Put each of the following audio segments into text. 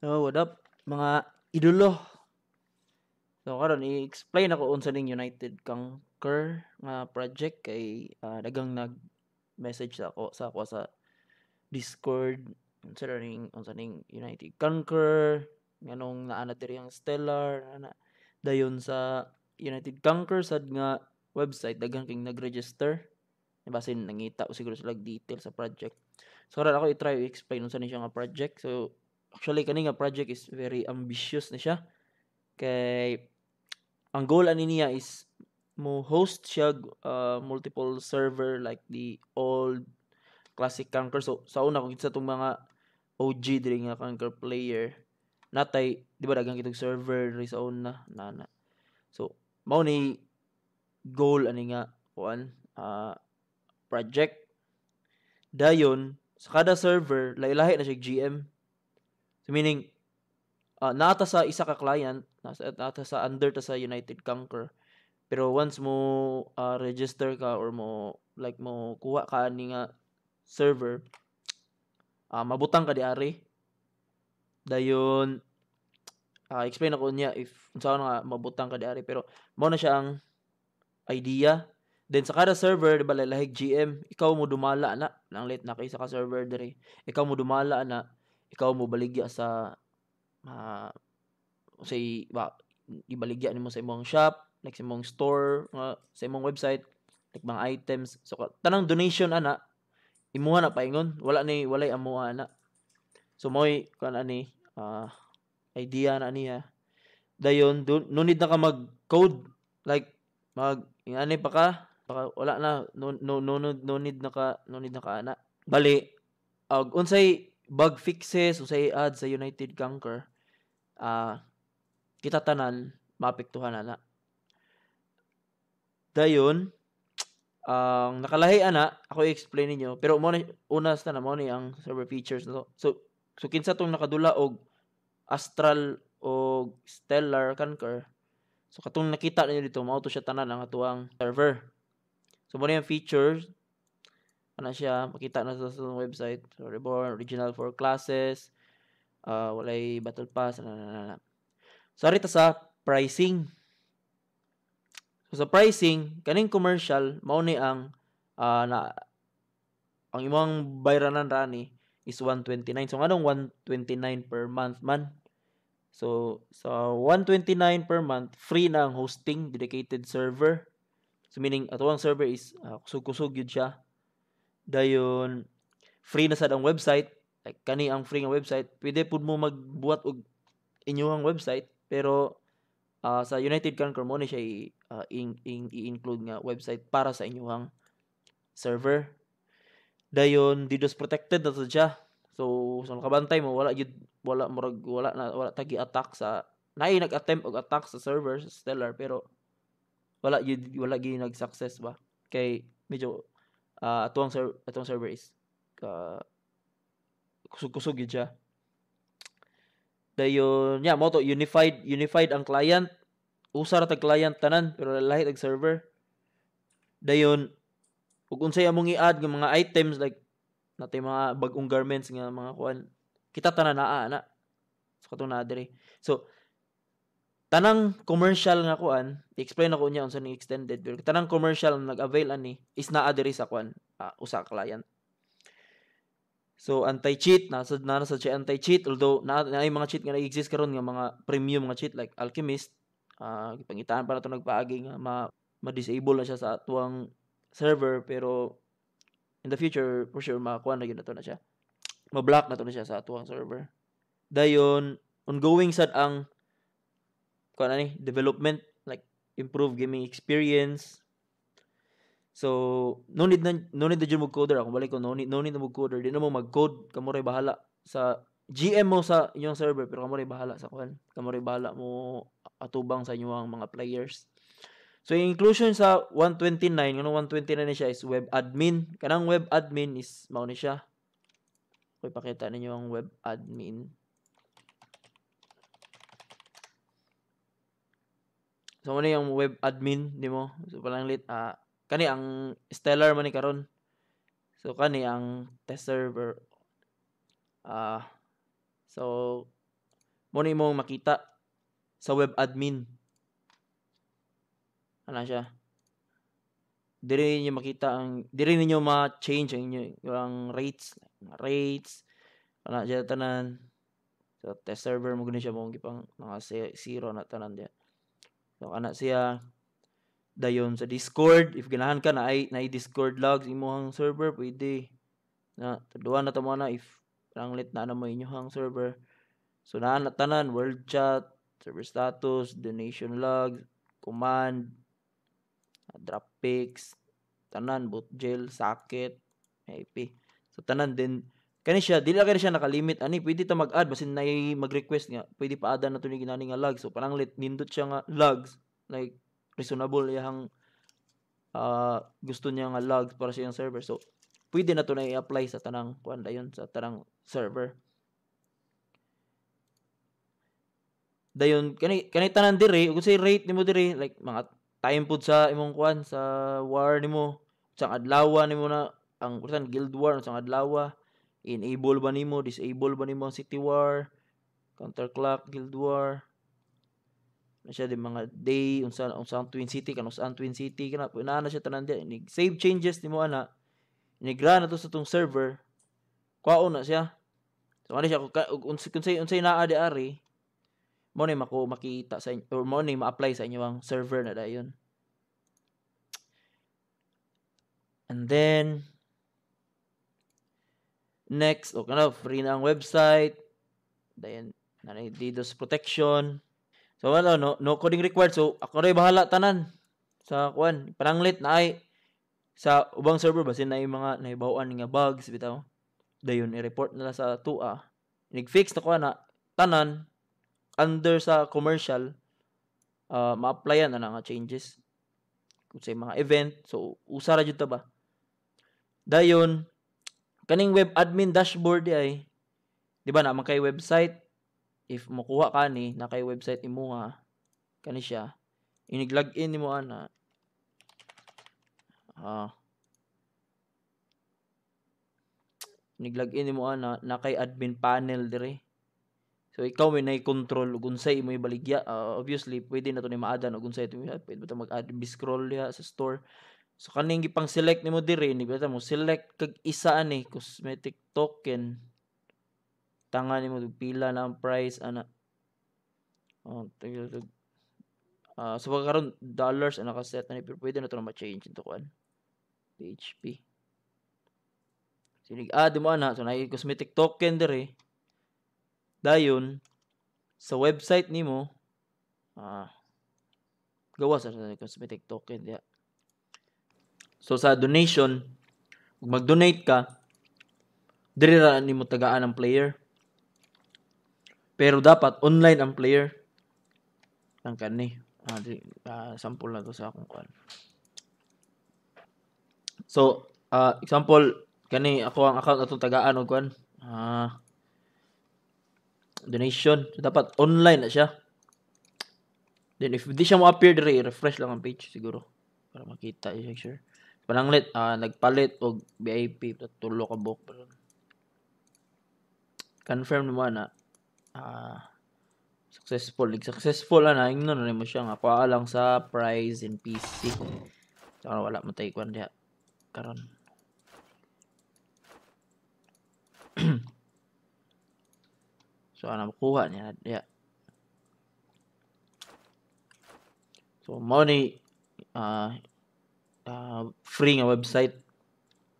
So, what up, mga idolo? So, karon i-explain ako unsa ning United Conquer nga project kay dagang nag-message sa ako sa Discord unsa ning United Conquer nganong naa na diri ang Stellar dayon sa United Conquer sad nga website daghang king nag-register basin nangita ko siguro sila detail sa project. So, karon ako i-try i-explain unsa ni siya nga project. So, actually kani nga project is very ambitious na siya kay ang goal ani niya is mo host siya multiple server like the old classic Conquer. So sa una kung sa itong mga OG diri nga Conquer player natay di ba daghang kitong server diri sa una nana. So mao ni goal ani nga kuan project dayon sa kada server lahi-lahi na siya GM. So meaning naata sa isa ka client naata sa under ta sa United Conquer. Pero once mo register ka or mo like mo kuha ka ani nga server, mabutang ka diari. Dayon explain ako niya if unsa nga mabutang ka diari pero mao na siya ang idea. Then sa kada server di ba lahig GM, ikaw mo dumala na nang late na kay sa ka server diri. Ikaw mo dumala na, ikaw mo baligya sa say ibaligya nimo sa imong shop, like sa imong store, sa imong website, like mga items. So tanang donation ana imuha na paingon, walay amuha na. So mo'y kan ani idea na niya. Dayon no need na ka mag-code like ani pa ka baka wala na no need na ka ana. Bali unsay bug fixes, unsay add sa United Conquer kita tanan maapektuhan ana. Dayon ang nakalahi ana ako i-explain ninyo pero mo na una sa na mo ni ang server features na to. So kinsa tong nakadula og Astral o Stellar Conquer. So katong nakita ninyo dito mao to siya tanan ang atuang server. So mo na yung features ana siya makita na sa website. So reborn original 4 classes, walay battle pass na. So arita sa pricing. So sa pricing kaning commercial mao ni ang ang imong bayranan rani is 129. So nganong 129 per month man? So sa 129 per month free na ang hosting dedicated server. So meaning atuang server is kusog-kusog yun siya. Dayon free na sad ang website. Like kani ang free nga website, pwede pud mo magbuhat og inyong website pero sa United Conquer mo ni siya i-include nga website para sa inyong server. Dayon DDoS protected na to siya. So nakabantay mo wala tagi attack sa nag-attempt og attack sa server sa Stellar pero wala gyud nag-success ba kay medyo atuang server is kusog-kusog gyud siya. Dayon mo to unified ang client, usa ra tag client tanan pero lahi tag server. Dayon ug unsay among i-add nga mga items like natay mga bag-ong garments nga mga kuan kita tanan naa na so katong naa diri. So tanang commercial nga kuan i-explain ako niya unsa ning extended pero tanang commercial nga nag-avail ani is naa diri sa kuan usa ka client. So anti-cheat na sa siya anti-cheat although naay mga cheat nga nag-exist karon nga mga premium nga cheat like Alchemist gipangitaan pa nato nagpaagi nga ma-disable na siya sa atuang server pero in the future for sure makuha na gyud nato na siya. Ma-block na to na siya sa atuang server. Dayon ongoing sad ang kuan ani development like improve gaming experience. So no need na jud mo coder ako balik ko no need na mo coder di na mo mag-code kamo ray bahala sa GM mo sa inyong server pero kamo ray bahala sa kuan kamo ray bahala mo atubang sa inyong mga players. So yung inclusion sa 129 ngano 129 ni siya is web admin. Kanang web admin is mao ni siya. Ko ipakita ninyo ang web admin. So ano yung web admin nimo? So palang lit kani ang Stellar man ni karon. So kani ang test server. So mo ni mo makita sa web admin. Ana siya. Diri ninyo ma-change ang inyong rates ana siya tanan. So test server mo gani siya mo gipang mga zero na tanan diya. So ana siya dayon sa Discord if ganahan ka na ay Discord logs imong server pwede na tuduan na ta mo na if langlit na mo inyong server. So naa na tanan world chat, server status, donation log, command, drop pics, tanan boot jail, socket, IP. So tanan din kani siya dili kani siya nakalimit ani pwede ta mag-add basin nay mag-request nga pwede pa-addan nato ni ginani nga logs. So pananglit nindot siya nga logs like reasonable yang gusto niya nga logs para sa iyang server. So pwede na to na i-apply sa tanang kuan dayon sa tanang server. Dayon kani tanan diri kung say rate nimo diri like mga time pud sa imong kuan sa war nimo sa adlaw nimo na ang kuan guild war sa adlaw enable ba nimo disable ba nimo ang city war counterclock guild war na siya di mga day unsa Twin City kanus-an Twin City kana na siya tanan di ni save changes nimo ana inigra na to sa tong server kwaon na siya. So ano siya kung say naa di ari mo ni makita sa inyo or mo ni ma-apply sa inyong server na dayon. And then next kana free na ang website dayon na DDoS protection. So wala no coding required. So ako ray bahala tanan sa kuan pananglit na ay sa ubang server basin na yung mga nahibaw-an nga bugs bitaw. Dayon i-report nila sa tua. Nig-fix na ko na tanan under sa commercial ma-applyan na nga changes kung sa mga event. So usa ra jud ta ba. Dayon kaning web admin dashboard ay di ba na man kay website if makuha ka ni na kay website imo nga kani siya inig-login nimo ana inig-login nimo ana na kay admin panel dire. So ikaw may nay-control ug unsay imo ibaligya obviously pwede na to ni ma-addan ug unsay pwede ta mag-add scroll diha sa store. So kaning gipang select nimo dire ni basta mo select kag isa ani cosmetic token tanga nimo pila na ang price ana so karon dollars ana ka-set ani pero pwede na to na ma-change into kuan PHP. Sinig add mo ana so nay cosmetic token dire dayon sa website nimo gawa sa cosmetic token diya. So sa donation kung mag-donate ka dire ra nimo tagaan ang player. Pero dapat online ang player. Ang kani. Sample na to sa akong kuan. So, example kani ako ang account atong tagaan og kuan. Donation. So, dapat online na siya. Then if di siya mo appear dire, refresh lang ang page siguro para makita siya sure. Pananglit nagpalit og VIP tulo ka book. Confirm naman na successful na ingnon na mo siya nga paalang sa price in PC. So wala mo tay kuan diha karon. So ana makuha niya diha. So mo ni free nga website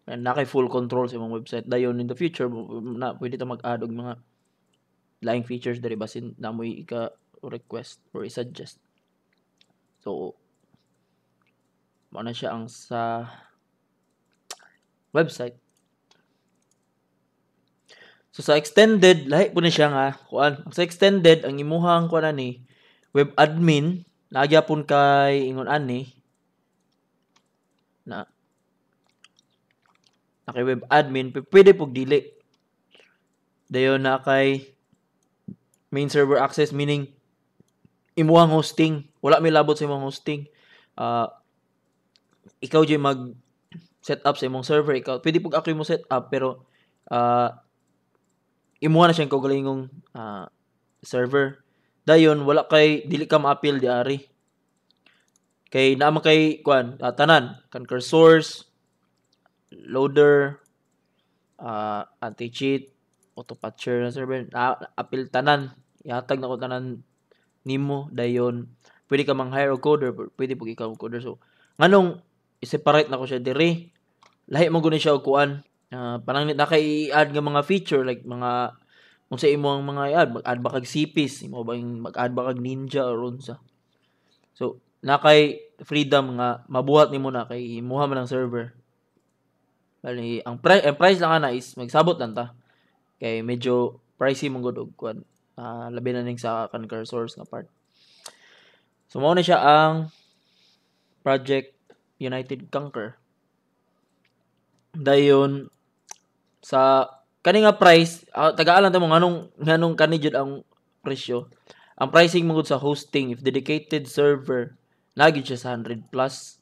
and na kay full control sa imong website dayon in the future na pwede ta mag-add og mga laing features diri basin na mo request or i-suggest. So mo na siya ang sa website. So sa extended lahi po ni siya nga kuan sa extended ang imuhang kuan ani web admin nagyapon kay ingon ani na kay web admin pwede pug dili dayon na kay main server access meaning imuhang hosting wala may labot sa imong hosting ikaw jay mag set up sa imong server ikaw pwede pug ako imong set up pero imuha na siyang kaugalingong server. Dayon wala kay dili ka ma-appeal di ari. Kay naa man kay kuan tanan Conquer source, loader, anti-cheat, auto patcher na server, appeal tanan. Ihatag na ko tanan nimo dayon pwede ka mang hire og coder, pwede pug ikaw og coder. So nganong i-separate na ko siya diri. Lahi man gud siya og kuan. Parang na kay i-add nga mga feature like mga kung sa imo ang mga i-add, mag-add ba kag CPs, imo ba mag-add ba kag ninja or unsa. So na kay freedom nga mabuhat nimo na kay imuha man ang server. Bali ang price lang ana is magsabot lang ta. Kay medyo pricey mong gud og kuan. Labi na ning sa Conquer source nga part. So mao na siya ang Project United Conquer. Dayon sa kani nga price, tagaan lang ta mo nganong kani jud ang presyo. Ang pricing mo gud sa hosting if dedicated server lagi siya sa 100 plus.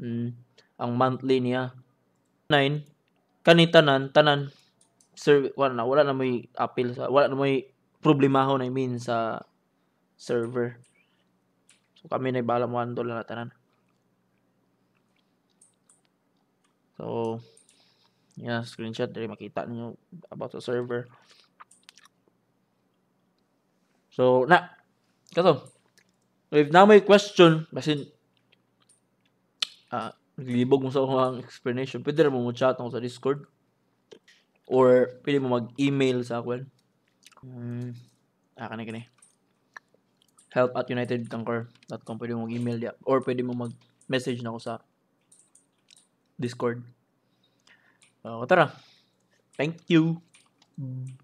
Ang monthly niya 9 kani tanan wala na may appeal sa wala na may problemahon I mean sa server. So kami na bala mo handle na tanan. So yeah, screenshot diri makita niyo about sa server. So kato. If na may question basin naglibog mo sa akong explanation, pwede ra mo chat ako sa Discord or pwede mo mag-email sa akin. Kani help@unitedconquer.com pwede mo mag-email diya or pwede mo mag-message na ako sa Discord. Tara. Thank you.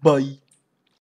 Bye.